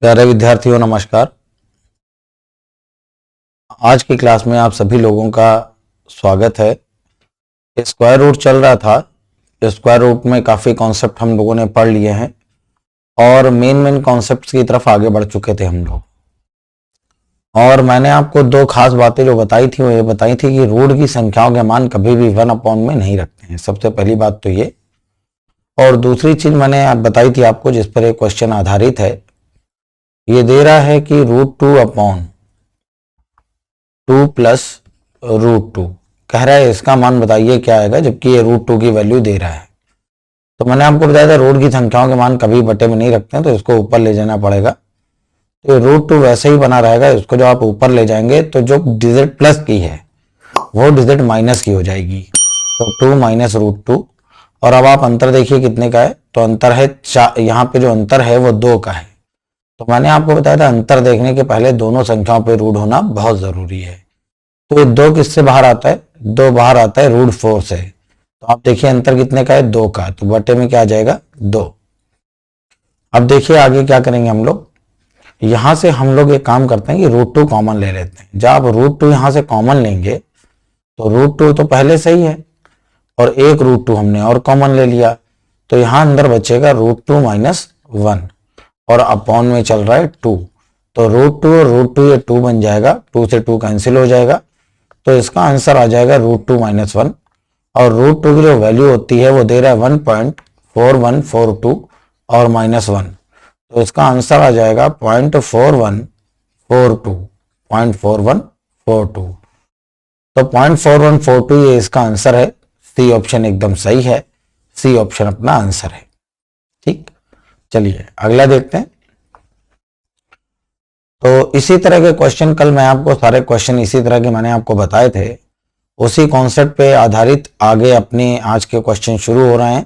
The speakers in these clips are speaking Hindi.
प्यारे विद्यार्थियों नमस्कार। आज की क्लास में आप सभी लोगों का स्वागत है। स्क्वायर रूट चल रहा था। स्क्वायर रूट में काफ़ी कॉन्सेप्ट हम लोगों ने पढ़ लिए हैं और मेन कॉन्सेप्ट्स की तरफ आगे बढ़ चुके थे हम लोग। और मैंने आपको दो खास बातें जो बताई थी वो ये बताई थी कि रूट की संख्याओं के मान कभी भी 1 में नहीं रखते हैं। सबसे पहली बात तो ये। और दूसरी चीज मैंने बताई थी आपको, जिस पर एक क्वेश्चन आधारित है, ये दे रहा है कि √2 प्लस √2 कह रहा है इसका मान बताइए क्या आएगा, जबकि ये √2 की वैल्यू दे रहा है। तो मैंने आपको बताया था रूट की संख्याओं के मान कभी बटे में नहीं रखते हैं, तो इसको ऊपर ले जाना पड़ेगा। तो √2 वैसे ही बना रहेगा। इसको जो आप ऊपर ले जाएंगे तो जो डिजिट प्लस की है वो डिजिट माइनस की हो जाएगी। तो 2 माइनस √2। और अब आप अंतर देखिए कितने का है, तो अंतर है यहाँ पे जो अंतर है वो 2 का है। तो मैंने आपको बताया था अंतर देखने के पहले दोनों संख्याओं पे रूट होना बहुत जरूरी है। तो ये 2 किससे बाहर आता है? 2 बाहर आता है √4 से। तो आप देखिए अंतर कितने का है? 2 का। तो बटे में क्या आ जाएगा? 2। अब देखिए आगे क्या करेंगे हम लोग। यहां से हम लोग एक काम करते हैं कि √2 कॉमन ले लेते हैं। जब आप √2 यहां से कॉमन लेंगे तो √2 तो पहले से ही है और एक √2 हमने और कॉमन ले लिया। तो यहां अंदर बचेगा √2 माइनस 1 और अपॉन में चल रहा है 2। तो √2 और √2 ये 2 बन जाएगा, 2 से 2 कैंसिल हो जाएगा। तो इसका आंसर आ जाएगा √2 माइनस 1। और √2 की जो वैल्यू होती है वो दे रहा है 1.4142 और -1। तो इसका आंसर आ जाएगा 0.4142। तो 0.4142 ये इसका आंसर है। सी ऑप्शन एकदम सही है। सी ऑप्शन अपना आंसर है। ठीक, चलिए अगला देखते हैं। तो इसी तरह के क्वेश्चन कल मैं आपको सारे क्वेश्चन इसी तरह के मैंने आपको बताए थे, उसी कॉन्सेप्ट पे आधारित आगे अपने आज के क्वेश्चन शुरू हो रहे हैं।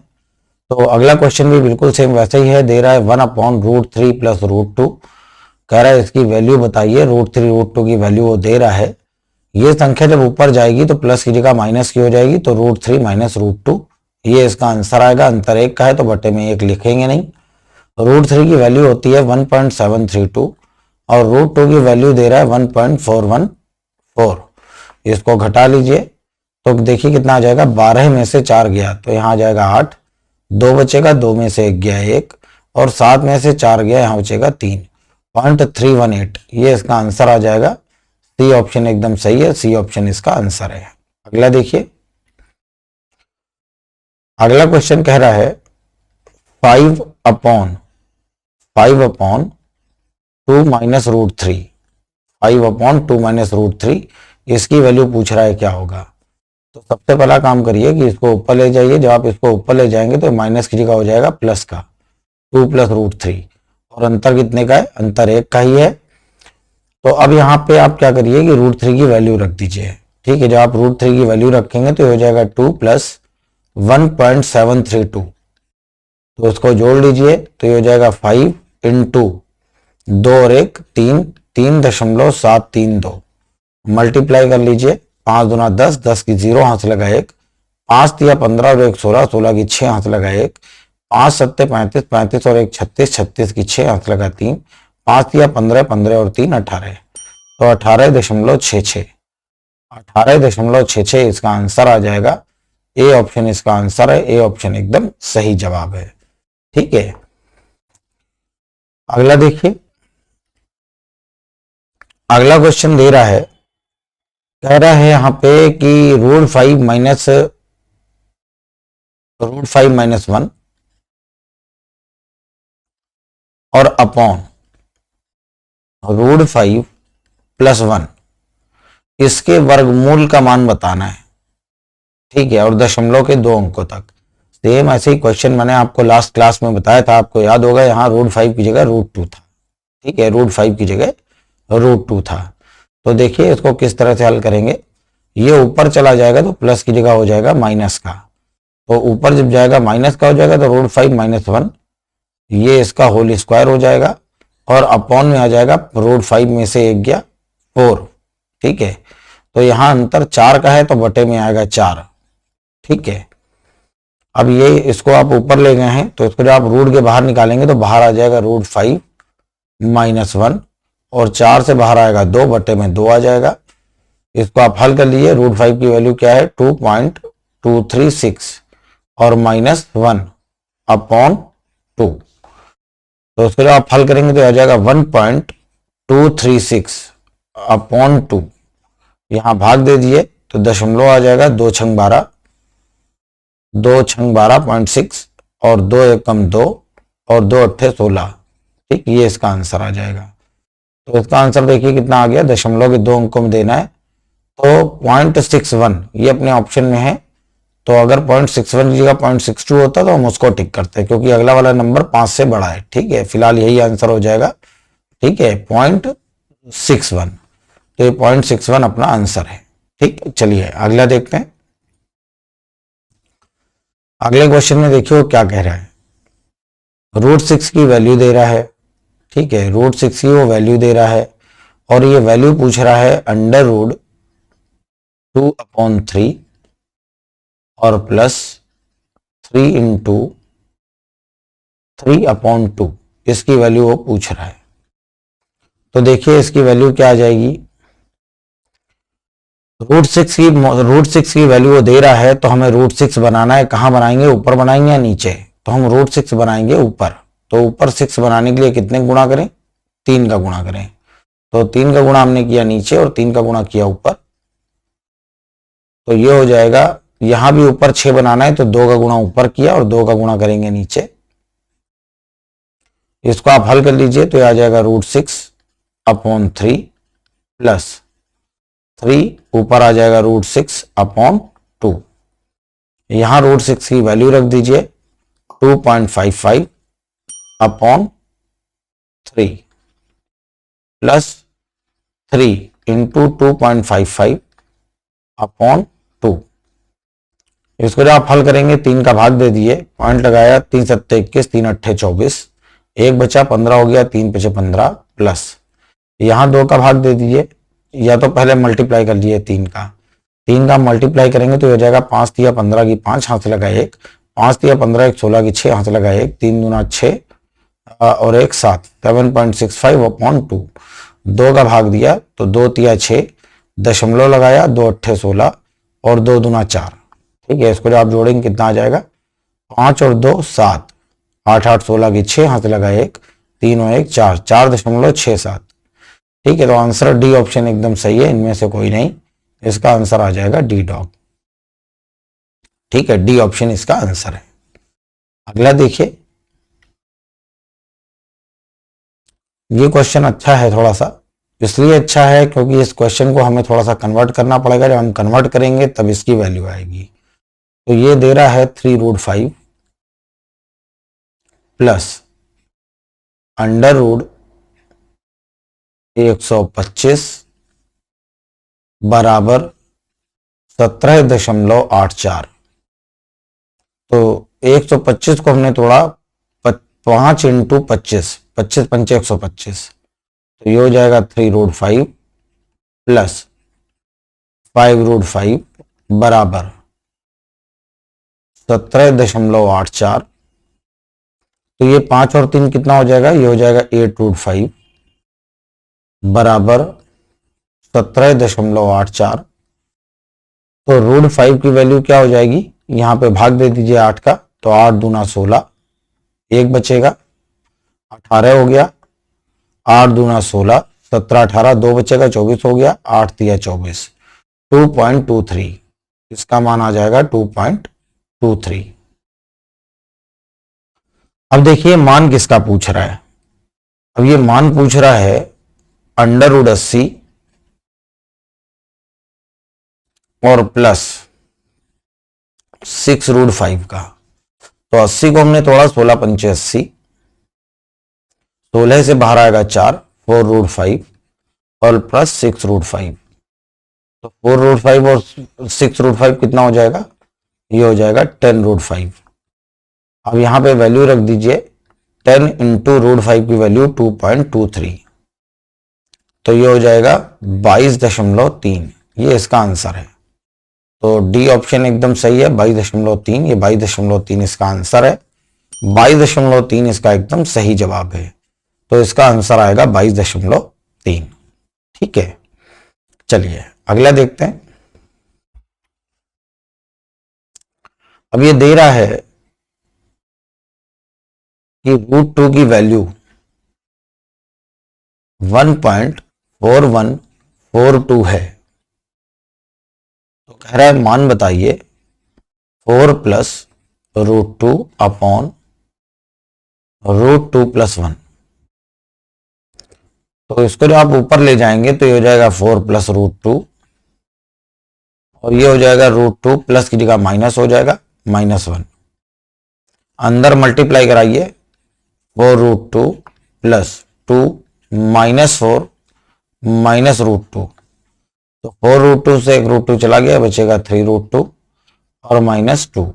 तो अगला क्वेश्चन भी बिल्कुल सेम वैसे ही है। दे रहा है 1/√3 प्लस √2। कह रहा है इसकी वैल्यू बताइए। √3 √2 की वैल्यू वो दे रहा है। ये संख्या जब ऊपर जाएगी तो प्लस की जगह माइनस की हो जाएगी। तो √3 माइनस √2 ये इसका आंसर आएगा। अंतर 1 का है तो बटे में 1 लिखेंगे नहीं। √3 की वैल्यू होती है 1.732 और √2 की वैल्यू दे रहा है 1.414। इसको घटा लीजिए तो देखिए कितना आ जाएगा। 12 में से 4 गया तो यहाँ आ जाएगा 8, 2 बचेगा, 2 में से 1 गया 1 और 7 में से 4 गया, यहाँ बचेगा 3.318। ये इसका आंसर आ जाएगा। सी ऑप्शन एकदम सही है। सी ऑप्शन इसका आंसर है। अगला देखिए। अगला क्वेश्चन कह रहा है 5/2 माइनस √3। 5/2 माइनस √3 इसकी वैल्यू पूछ रहा है क्या होगा। तो सबसे पहला काम करिए कि इसको ऊपर ले जाइए। जब आप इसको ऊपर ले जाएंगे तो माइनस की जगह हो जाएगा प्लस का, 2 प्लस √3। और अंतर कितने का है? अंतर 1 का ही है। तो अब यहाँ पे आप क्या करिए कि √3 की वैल्यू रख दीजिए। ठीक है, जब आप √3 की वैल्यू रखेंगे तो हो जाएगा 2 प्लस 1.732। तो इसको जोड़ लीजिए तो ये हो जाएगा 5 इंटू 2 और 1 3, 3.732। मल्टीप्लाई कर लीजिए। 5 दूना 10, 10 की 0 हाथ लगा 1, 5 तिया 15 और 1 16, 16 की 6 हाथ लगा 1, 5 सत्ते 35, 35 और 1 36, 36 की 6 हाथ लगा 3, 5 तिया 15, 15 और 3 18। तो 18.66 18.66 इसका आंसर आ जाएगा। ए ऑप्शन इसका आंसर है। ए ऑप्शन एकदम सही जवाब है। ठीक है, अगला देखिए। अगला क्वेश्चन दे रहा है, कह रहा है यहां पे कि √5 माइनस 1 और अपॉन √5 प्लस 1 इसके वर्गमूल का मान बताना है। ठीक है, और दशमलव के 2 अंकों तक। सेम ऐसे ही क्वेश्चन मैंने आपको लास्ट क्लास में बताया था, आपको याद होगा। यहाँ √5 की जगह √2 था। ठीक है, √5 की जगह √2 था। तो देखिए इसको किस तरह से हल करेंगे। ये ऊपर चला जाएगा तो प्लस की जगह हो जाएगा माइनस का। तो ऊपर जब जाएगा माइनस का हो जाएगा तो √5 माइनस 1 ये इसका होल स्क्वायर हो जाएगा और अपॉन में आ जाएगा √5 में से 1 गया 4। ठीक है, तो यहाँ अंतर 4 का है तो बटे में आएगा 4। ठीक है, अब ये इसको आप ऊपर ले गए हैं तो इसको जब आप रूट के बाहर निकालेंगे तो बाहर आ जाएगा √5 -1 और 4 से बाहर आएगा 2/2 आ जाएगा। इसको आप हल कर लीजिए। √5 की वैल्यू क्या है 2.236 और -1/2। तो उसके लिए आप हल करेंगे तो आ जाएगा 1.236/2। यहां भाग दे दिए तो दशमलव आ जाएगा 2 छंग 12, 2 छंग 12.6 और 2 एकम 2 और 2 अट्ठे 16। ठीक, ये इसका आंसर आ जाएगा। तो इसका आंसर देखिए कितना आ गया, दशमलव के 2 अंकों में देना है तो 0.61 ये अपने ऑप्शन में है। तो अगर 0.61 की जगह 0.62 होता तो हम उसको टिक करते, क्योंकि अगला वाला नंबर 5 से बड़ा है। ठीक है, फिलहाल यही आंसर हो जाएगा। ठीक है, 0.61। तो ये 0.61 अपना आंसर है। ठीक, चलिए अगला देखते हैं। अगले क्वेश्चन में देखिए वो क्या कह रहा है। √6 की वैल्यू दे रहा है। ठीक है, √6 की वो वैल्यू दे रहा है और ये वैल्यू पूछ रहा है √2/3 और +3 × 3/2 इसकी वैल्यू वो पूछ रहा है। तो देखिए इसकी वैल्यू क्या आ जाएगी। √6 की वैल्यू वो दे रहा है तो हमें √6 बनाना है। कहां बनाएंगे, ऊपर बनाएंगे या नीचे? तो हम √6 बनाएंगे ऊपर। तो ऊपर 6 बनाने के लिए कितने गुणा करें, 3 का गुणा करें। तो 3 का गुणा हमने किया नीचे और 3 का गुणा किया ऊपर। तो ये हो जाएगा, यहां भी ऊपर 6 बनाना है तो 2 का गुणा ऊपर किया और 2 का गुणा करेंगे नीचे। इसको आप हल कर लीजिए तो आ जाएगा √6/3 + 3 ऊपर आ जाएगा √6/2। यहां √6 की वैल्यू रख दीजिए 2.55/3 +3 × 2.55/2। इसको जब आप हल करेंगे 3 का भाग दे दिए, पॉइंट लगाया, 3 × 7 = 21, 3 × 8 = 24, 1 बचा 15 हो गया, 3 × 5 = 15 प्लस यहां 2 का भाग दे दीजिए, या तो पहले मल्टीप्लाई कर लिए 3 का मल्टीप्लाई करेंगे तो हो जाएगा 5 × 15 की 5 हाथ लगा 1, 5 × 15 = 16 की 6 हाथ लगा 1, 3 दूना 6 और 1 7, 7.65/2। 2 का भाग दिया तो 2 × 6, दशमलव लगाया, 2 अट्ठे 16 और 2 दूना 4। ठीक है, इसको जब आप जोड़ेंगे कितना आ जाएगा, 5 और 2 7, 8 8 16 की 6 हाथ लगा 1, 3 और 1 4, 4.67। ठीक है, तो आंसर डी ऑप्शन एकदम सही है, इनमें से कोई नहीं। इसका आंसर आ जाएगा डी डॉग। ठीक है, डी ऑप्शन इसका आंसर है। अगला देखिए, ये क्वेश्चन अच्छा है थोड़ा सा, इसलिए अच्छा है क्योंकि इस क्वेश्चन को हमें थोड़ा सा कन्वर्ट करना पड़ेगा। जब हम कन्वर्ट करेंगे तब इसकी वैल्यू आएगी। तो ये दे रहा है 3√5 + √125 बराबर 17.84। तो 125 को हमने तोड़ा 5 × 25, 25 पंचे 125। तो ये हो जाएगा 3√5 + 5√5 बराबर 17.84। तो ये 5 और 3 कितना हो जाएगा, ये हो जाएगा 8√5 बराबर 17.84। तो √5 की वैल्यू क्या हो जाएगी, यहां पे भाग दे दीजिए 8 का, तो 8 दूना 16, 1 बचेगा, 18 हो गया, 8 दूना 16, 17 18, 2 बचेगा, 24 हो गया, 8 × 24, 2.23। इसका मान आ जाएगा 2.23। अब देखिए मान किसका पूछ रहा है। अब ये मान पूछ रहा है √80 और +6√5 का। तो 80 को हमने तोड़ा, 16 पंचे 80, 16 से बाहर आएगा 4, 4√5 और +6√5। तो 4√5 और 6√5 कितना हो जाएगा, ये हो जाएगा 10√5। अब यहां पे वैल्यू रख दीजिए, 10 × √5 की वैल्यू 2.23। तो ये हो जाएगा 22.3। ये इसका आंसर है। तो डी ऑप्शन एकदम सही है, 22.3। ये 22.3 इसका आंसर है। 22.3 इसका एकदम सही जवाब है। तो इसका आंसर आएगा 22.3। ठीक है, चलिए अगला देखते हैं। अब ये दे रहा है कि √2 की वैल्यू 1.4142 है। तो कह रहा है मान बताइए 4 प्लस √2 अपॉन √2 प्लस 1। तो इसको जो आप ऊपर ले जाएंगे तो ये हो जाएगा 4 प्लस √2 और ये हो जाएगा √2 प्लस की जगह माइनस हो जाएगा -1। अंदर मल्टीप्लाई कराइए 4√2 प्लस 2 -4 माइनस √2। तो 4√2 से एक √2 चला गया, बचेगा 3√2 और -2।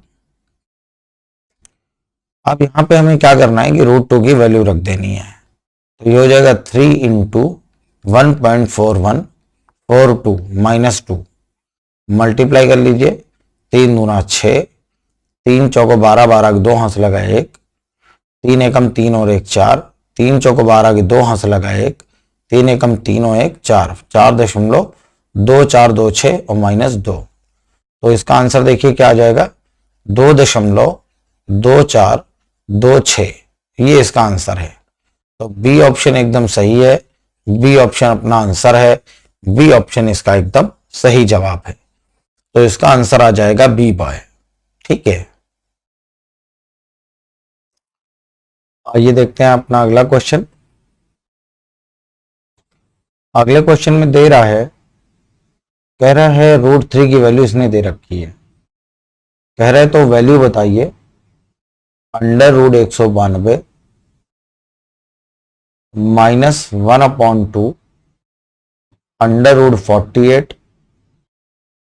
अब यहां पे हमें क्या करना है कि √2 की वैल्यू रख देनी है। तो ये हो जाएगा 3 इंटू 1.4142 -2 मल्टीप्लाई कर लीजिए। 3 दूना 6, 3 चौको 12, 12 के 2 हाथ लगा 1, 3 एकम 3 और 1 4, 3 चौको 12 के 2 हाथ लगा 1, 3 एकम 3 और 1 4, 4.2426 और -2। तो इसका आंसर देखिए क्या आ जाएगा 2.2426। ये इसका आंसर है। तो बी ऑप्शन एकदम सही है। बी ऑप्शन अपना आंसर है। बी ऑप्शन इसका एकदम सही जवाब है। तो इसका आंसर आ जाएगा बी बॉय। ठीक है, आइए देखते हैं अपना अगला क्वेश्चन। अगले क्वेश्चन में दे रहा है, कह रहा है √3 की वैल्यू इसने दे रखी है। कह रहा है तो वैल्यू बताइए √192 -1/2 √48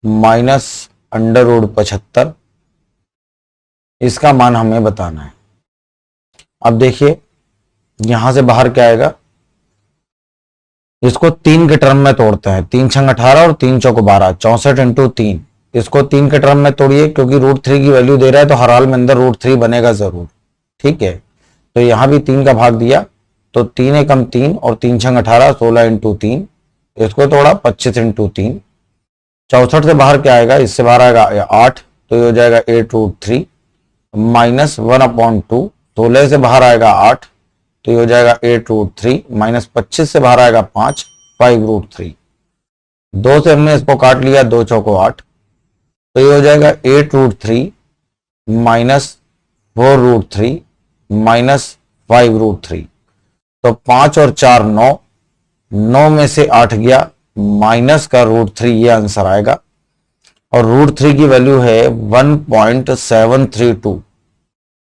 -√75। इसका मान हमें बताना है। अब देखिए यहां से बाहर क्या आएगा, इसको 3 के टर्म में तोड़ते हैं। 3 छंग 18 और 3 चौक 12, 64 इंटू 3। इसको 3 के टर्म में तोड़िए क्योंकि √3 की वैल्यू दे रहा है तो हर हाल में अंदर √3 बनेगा जरूर। ठीक है, तो यहां भी 3 का भाग दिया तो 3 एकम 3 और 3 छंग 18, 16 इंटू 3। इसको तोड़ा 25 इंटू 3। 64 से बाहर क्या आएगा, इससे बाहर आएगा 8, तो ये हो जाएगा 8√3 -1/2। 16 से बाहर आएगा 8, तो ये हो जाएगा 8√3 -25 से बाहर आएगा 5 5√3। 2 से हमने इसको काट लिया, 2 चौको 8, तो ये हो जाएगा 8√3 -4√3 -5√3। तो 5 और 4 9, 9 में से 8 गया, माइनस का √3 ये आंसर आएगा। और √3 की वैल्यू है 1.732।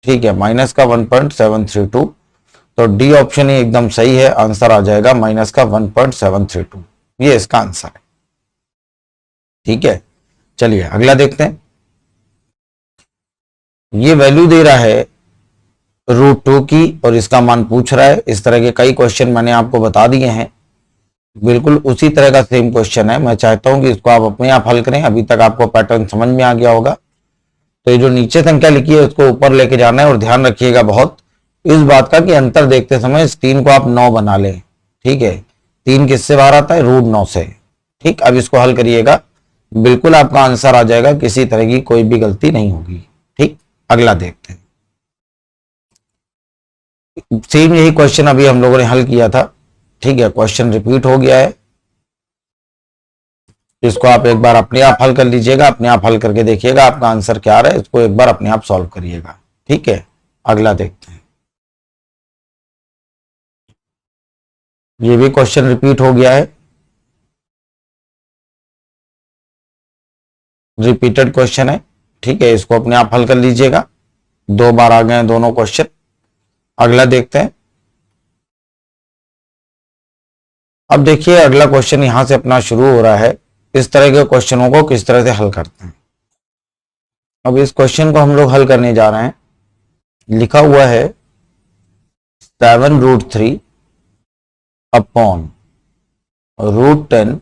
ठीक है, माइनस का 1.732। तो डी ऑप्शन ही एकदम सही है। आंसर आ जाएगा माइनस का 1.732। ये इसका आंसर है। ठीक है, चलिए अगला देखते हैं। ये वैल्यू दे रहा है √2 की और इसका मान पूछ रहा है। इस तरह के कई क्वेश्चन मैंने आपको बता दिए हैं। बिल्कुल उसी तरह का सेम क्वेश्चन है। मैं चाहता हूं कि इसको आप अपने आप हल करें। अभी तक आपको पैटर्न समझ में आ गया होगा। तो ये जो नीचे संख्या लिखी है उसको ऊपर लेके जाना है और ध्यान रखिएगा बहुत इस बात का कि अंतर देखते समय इस 3 को आप 9 बना लें। ठीक है, 3 किससे बाहर आता है, √9 से। ठीक, अब इसको हल करिएगा, बिल्कुल आपका आंसर आ जाएगा। किसी तरह की कोई भी गलती नहीं होगी। ठीक, अगला देखते हैं। सेम यही क्वेश्चन अभी हम लोगों ने हल किया था। ठीक है, क्वेश्चन रिपीट हो गया है। इसको आप एक बार अपने आप हल कर लीजिएगा। अपने आप हल करके देखिएगा आपका आंसर क्या आ रहा है। इसको एक बार अपने आप सॉल्व करिएगा। ठीक है, अगला देखते हैं। ये भी क्वेश्चन रिपीट हो गया है। रिपीटेड क्वेश्चन है। ठीक है, इसको अपने आप हल कर लीजिएगा। 2 बार आ गए हैं दोनों क्वेश्चन। अगला देखते हैं। अब देखिए अगला क्वेश्चन यहां से अपना शुरू हो रहा है। इस तरह के क्वेश्चनों को किस तरह से हल करते हैं। अब इस क्वेश्चन को हम लोग हल करने जा रहे हैं। लिखा हुआ है 7√3 upon √10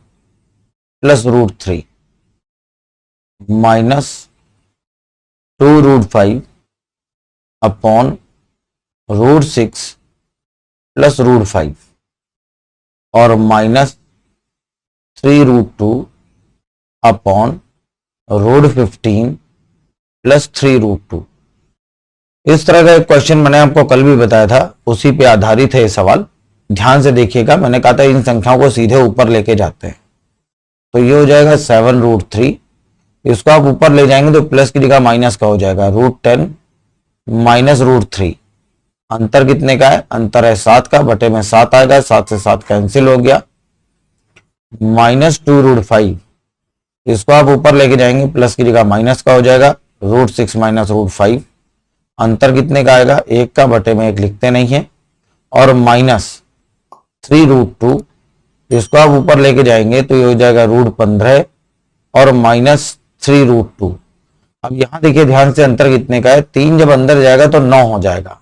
plus √3 minus 2 √5 upon √6 plus √5 और माइनस 3√2 अपॉन √15 प्लस 3√2। इस तरह का एक क्वेश्चन मैंने आपको कल भी बताया था, उसी पे आधारित है ये सवाल। ध्यान से देखिएगा, मैंने कहा था इन संख्याओं को सीधे ऊपर लेके जाते हैं। तो ये हो जाएगा 7√3, इसको आप ऊपर ले जाएंगे तो प्लस की जगह माइनस का हो जाएगा √10 माइनस √3। अंतर कितने का है? अंतर है 7 का, बटे में 7 आएगा, 7 से 7 कैंसिल हो गया, माइनस 2√5। इसको आप ऊपर लेके जाएंगे, प्लस की जगह माइनस का हो जाएगा √6 माइनस √5। अंतर कितने का आएगा? 1 का, बटे में 1 लिखते नहीं है, और माइनस 3√2। इसको आप ऊपर लेके जाएंगे तो ये हो जाएगा √15 और माइनस 3√2। अब यहां देखिए ध्यान से, अंतर कितने का है? 3 जब अंदर जाएगा तो 9 हो जाएगा,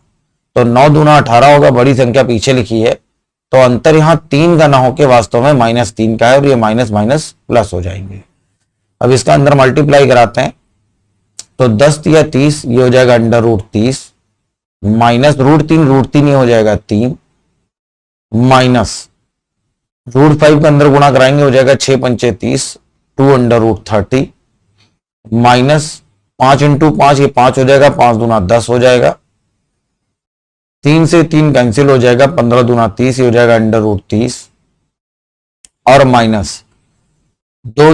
तो 9 दूना 18 होगा, बड़ी संख्या पीछे लिखी है, तो अंतर यहां 3 का ना होके वास्तव में -3 का है, और ये माइनस माइनस प्लस हो जाएंगे। अब इसका अंदर मल्टीप्लाई कराते हैं तो 10 या 30, ये हो जाएगा √30 माइनस √3 ये हो जाएगा 3 माइनस √5 का अंदर गुणा कराएंगे, हो जाएगा 6 पंचे 30, 2√30 माइनस 5 इंटू 5, ये 5 हो जाएगा, 5 दूना 10 हो जाएगा, 3 से 3 कैंसिल हो जाएगा, 15 दूना 30, ये हो जाएगा √30 और माइनस 2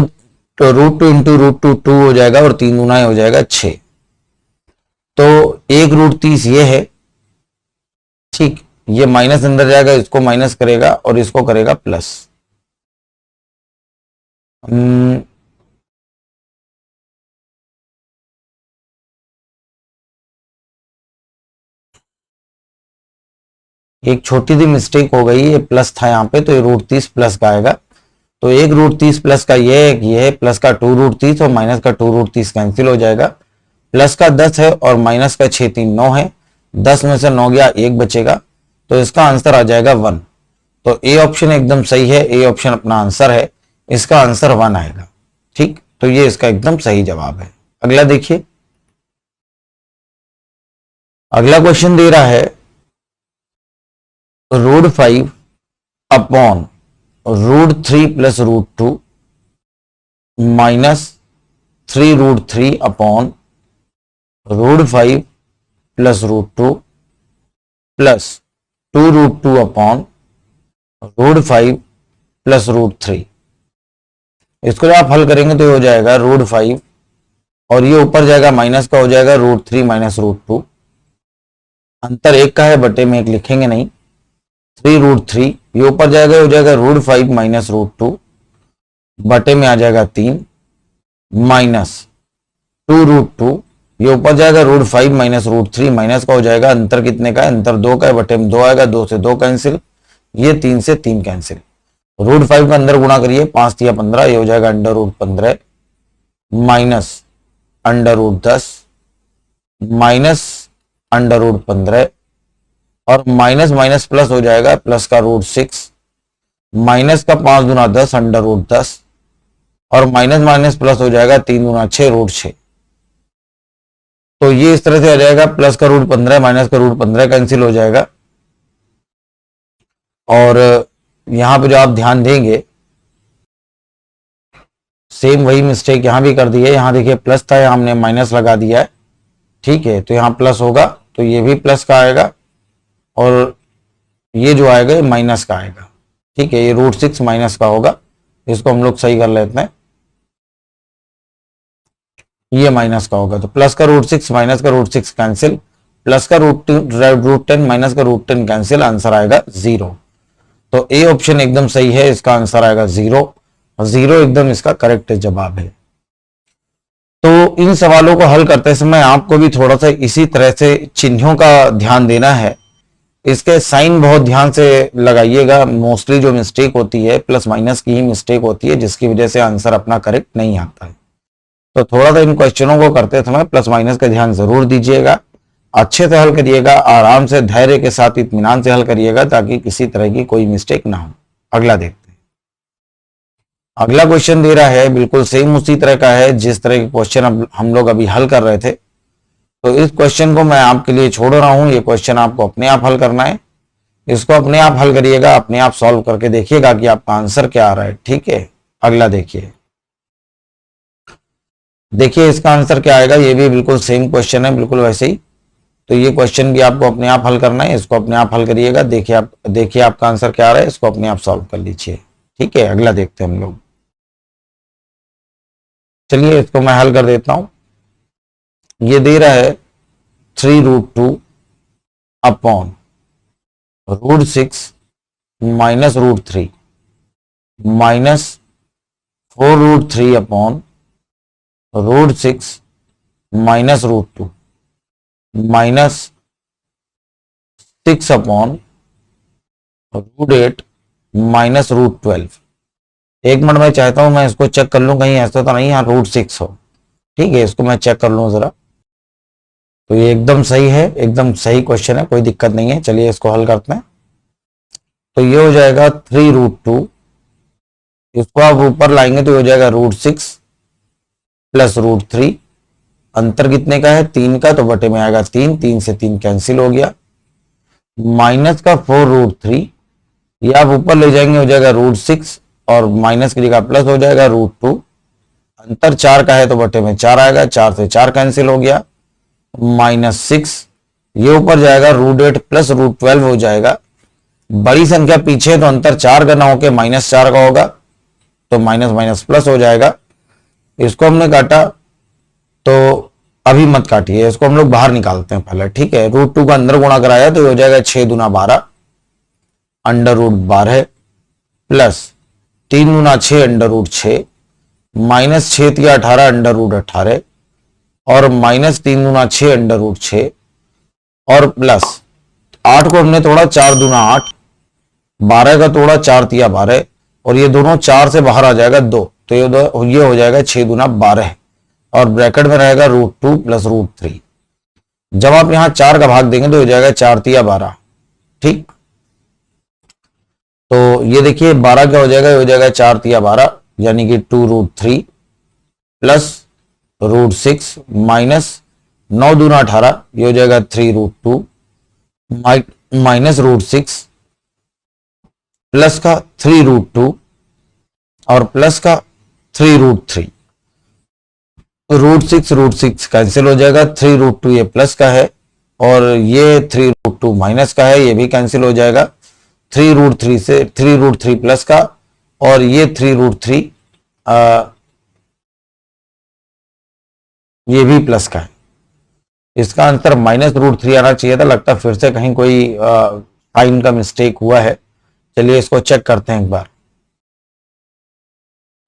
तो √2 इंटू √2 2 हो जाएगा, और 3 दूना हो जाएगा 6। तो 1√30 ये है, ठीक, ये माइनस अंदर जाएगा, इसको माइनस करेगा और इसको करेगा प्लस। एक छोटी सी मिस्टेक हो गई, ये प्लस था यहाँ पे, तो ये √30 प्लस का आएगा। तो 1√30 प्लस का ये है, प्लस का 2√30 और माइनस का 2√30 कैंसिल हो जाएगा। प्लस का 10 है और माइनस का 6 3 9 है, 10 में से 9 गया, 1 बचेगा, तो इसका आंसर आ जाएगा 1। तो ए ऑप्शन एकदम सही है, ए ऑप्शन अपना आंसर है, इसका आंसर 1 आएगा। ठीक, तो ये इसका एकदम सही जवाब है। अगला देखिए, अगला क्वेश्चन दे रहा है √5 upon √3 plus √2 minus 3√3 upon √5 plus √2 plus 2√2 upon √5 plus √3। इसको जब आप हल करेंगे तो हो जाएगा √5 और ये ऊपर जाएगा माइनस का, हो जाएगा √3 माइनस √2। अंतर 1 का है, बटे में 1 लिखेंगे नहीं, 3√3 ये ऊपर जाएगा, हो जाएगा √5 माइनस √2, बटे में आ जाएगा 3 माइनस 2√2, ये ऊपर जाएगा √5 माइनस √3, माइनस का हो जाएगा, अंतर कितने का है? अंतर 2 का है, बटे में 2 आएगा, 2 से 2 कैंसिल, ये 3 से 3 कैंसिल। √5 का अंदर गुणा करिए, 5 या 15, ये हो जाएगा √15 माइनस √10 माइनस √15 और माइनस माइनस प्लस हो जाएगा, प्लस का √6 माइनस का 5 दूना 10 √10 और माइनस माइनस प्लस हो जाएगा, 3 दूना 6 √6। तो ये इस तरह से आ जाएगा, प्लस का √15 माइनस का √15 कैंसिल हो जाएगा। और यहां पे जो आप ध्यान देंगे, सेम वही मिस्टेक यहां भी कर दी है। यहां देखिए प्लस था, यहां हमने माइनस लगा दिया है, ठीक है, तो यहां प्लस होगा तो ये भी प्लस का आएगा, और ये जो आएगा ये माइनस का आएगा, ठीक है, ये √6 माइनस का होगा, इसको हम लोग सही कर लेते हैं, ये माइनस का होगा, तो प्लस का √6 माइनस का √6 कैंसिल, प्लस का √10 माइनस का √10 कैंसिल, आंसर आएगा 0। तो ए ऑप्शन एकदम सही है, इसका आंसर आएगा 0, और 0 एकदम इसका करेक्ट जवाब है। तो इन सवालों को हल करते समय आपको भी थोड़ा सा इसी तरह से चिन्हों का ध्यान देना है, इसके साइन बहुत ध्यान से लगाइएगा। मोस्टली जो मिस्टेक होती है प्लस माइनस की ही मिस्टेक होती है, जिसकी वजह से आंसर अपना करेक्ट नहीं आता है। तो थोड़ा सा इन क्वेश्चनों को करते समय प्लस माइनस का ध्यान जरूर दीजिएगा, अच्छे से हल करिएगा, आराम से धैर्य के साथ इत्मीनान से हल करिएगा, ताकि किसी तरह की कोई मिस्टेक ना हो। अगला देखते हैं, अगला क्वेश्चन दे रहा है बिल्कुल सेम उसी तरह का है जिस तरह के क्वेश्चन हम लोग अभी हल कर रहे थे। तो इस क्वेश्चन को मैं आपके लिए छोड़ रहा हूं, ये क्वेश्चन आपको अपने आप हल करना है। इसको अपने आप हल करिएगा, अपने आप सॉल्व करके देखिएगा कि आपका आंसर क्या आ रहा है। ठीक है, अगला देखिए। देखिए इसका आंसर क्या आएगा, ये भी बिल्कुल सेम क्वेश्चन है, बिल्कुल वैसे ही। तो ये क्वेश्चन भी आपको अपने आप हल करना है, इसको अपने आप हल करिएगा। देखिए आपका आंसर क्या आ रहा है, इसको अपने आप सॉल्व कर लीजिए। ठीक है, अगला देखते हैं हम लोग। चलिए इसको मैं हल कर देता हूं। ये दे रहा है 3√2 upon √6 minus √3 minus 4√3 upon √6 minus √2 minus 6 upon √8 minus √12। एक मिनट में चाहता हूं मैं इसको चेक कर लूं, कहीं ऐसा तो नहीं यहाँ √6 हो। ठीक है, इसको मैं चेक कर लूं जरा। तो ये एकदम सही है, एकदम सही क्वेश्चन है, कोई दिक्कत नहीं है। चलिए इसको हल करते हैं। तो ये हो जाएगा 3√2, इसको आप ऊपर लाएंगे तो हो जाएगा √6 प्लस √3। अंतर कितने का है, 3 का, तो बटे में आएगा 3, 3 से 3 कैंसिल हो गया। माइनस का 4√3, ये आप ऊपर ले जाएंगे हो जाएगा √6 और माइनस की जगह प्लस हो जाएगा √2। अंतर 4 का है तो बटे में 4 आएगा, 4 से 4 कैंसिल हो गया। माइनस 6, ये ऊपर जाएगा √8 प्लस √12 हो जाएगा। बड़ी संख्या पीछे तो अंतर 4 का ना होकर -4 का होगा, तो माइनस माइनस प्लस हो जाएगा। इसको हमने काटा, तो अभी मत काटिए, इसको हम लोग बाहर निकालते हैं पहले। ठीक है, √2 का अंदर गुणा कराया तो हो जाएगा 6 दूना 12 √12 प्लस 3 दूना 6 √6 माइनस 6 तिया 18 √18 और माइनस 3 दूना 6 √6 और प्लस 8 को हमने तोड़ा 4 दूना 8, 12 का तोड़ा 4 तिया 12 और ये दोनों 4 से बाहर आ जाएगा 2, तो ये हो जाएगा 6 दूना 12 और ब्रैकेट में रहेगा √2 प्लस √3। जब आप यहां 4 का भाग देंगे तो हो जाएगा 4 तिया 12। ठीक, तो ये देखिए 12 क्या हो जाएगा 4 तिया 12 यानी कि 2√3 प्लस √6 माइनस 9 दूना 18, ये हो जाएगा 3√2 माइनस √6 प्लस का 3√2 और प्लस का 3√3। √6 कैंसिल हो जाएगा, 3√2 ये प्लस का है और ये 3√2 माइनस का है, ये भी कैंसिल हो जाएगा। 3√3 से 3√3 प्लस का और ये 3√3 ये भी प्लस का है। इसका आंसर -√3 आना चाहिए था, लगता है फिर से कहीं कोई साइन का मिस्टेक हुआ है। चलिए इसको चेक करते हैं एक बार।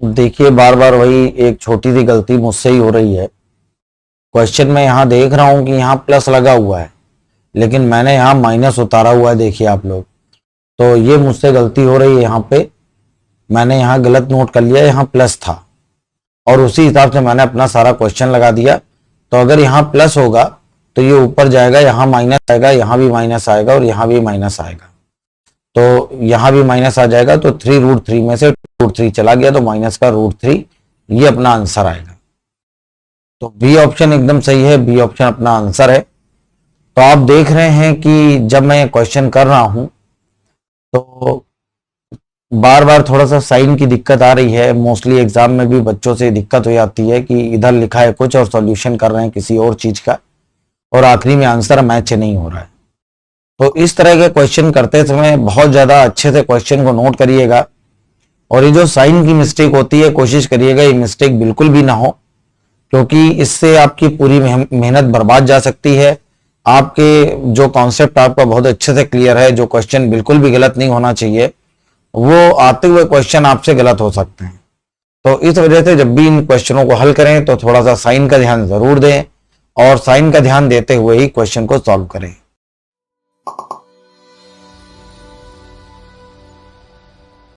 देखिए बार बार वही एक छोटी सी गलती मुझसे ही हो रही है। क्वेश्चन में यहां देख रहा हूं कि यहां प्लस लगा हुआ है, लेकिन मैंने यहां माइनस उतारा हुआ है, देखिए आप लोग। तो ये मुझसे गलती हो रही है, यहां पे मैंने यहां गलत नोट कर लिया, यहां प्लस था और उसी हिसाब से मैंने अपना सारा क्वेश्चन लगा दिया। तो अगर यहाँ प्लस होगा तो ये ऊपर जाएगा, यहाँ माइनस आएगा, यहाँ भी माइनस आएगा और यहाँ भी माइनस आएगा, तो यहाँ भी माइनस आ जाएगा। तो 3√3 में से √3 चला गया तो माइनस का √3, ये अपना आंसर आएगा। तो बी ऑप्शन एकदम सही है, बी ऑप्शन अपना आंसर है। तो आप देख रहे हैं कि जब मैं क्वेश्चन कर रहा हूं तो बार बार थोड़ा सा साइन की दिक्कत आ रही है। मोस्टली एग्जाम में भी बच्चों से दिक्कत हो जाती है कि इधर लिखा है कुछ और सॉल्यूशन कर रहे हैं किसी और चीज का और आखिरी में आंसर मैच नहीं हो रहा है। तो इस तरह के क्वेश्चन करते समय बहुत ज्यादा अच्छे से क्वेश्चन को नोट करिएगा और ये जो साइन की मिस्टेक होती है कोशिश करिएगा ये मिस्टेक बिल्कुल भी ना हो, क्योंकि इससे आपकी पूरी मेहनत बर्बाद जा सकती है। आपके जो कॉन्सेप्ट आपका बहुत अच्छे से क्लियर है, जो क्वेश्चन बिल्कुल भी गलत नहीं होना चाहिए, वो आते हुए क्वेश्चन आपसे गलत हो सकते हैं। तो इस वजह से जब भी इन क्वेश्चनों को हल करें तो थोड़ा सा साइन का ध्यान जरूर दें और साइन का ध्यान देते हुए ही क्वेश्चन को सॉल्व करें।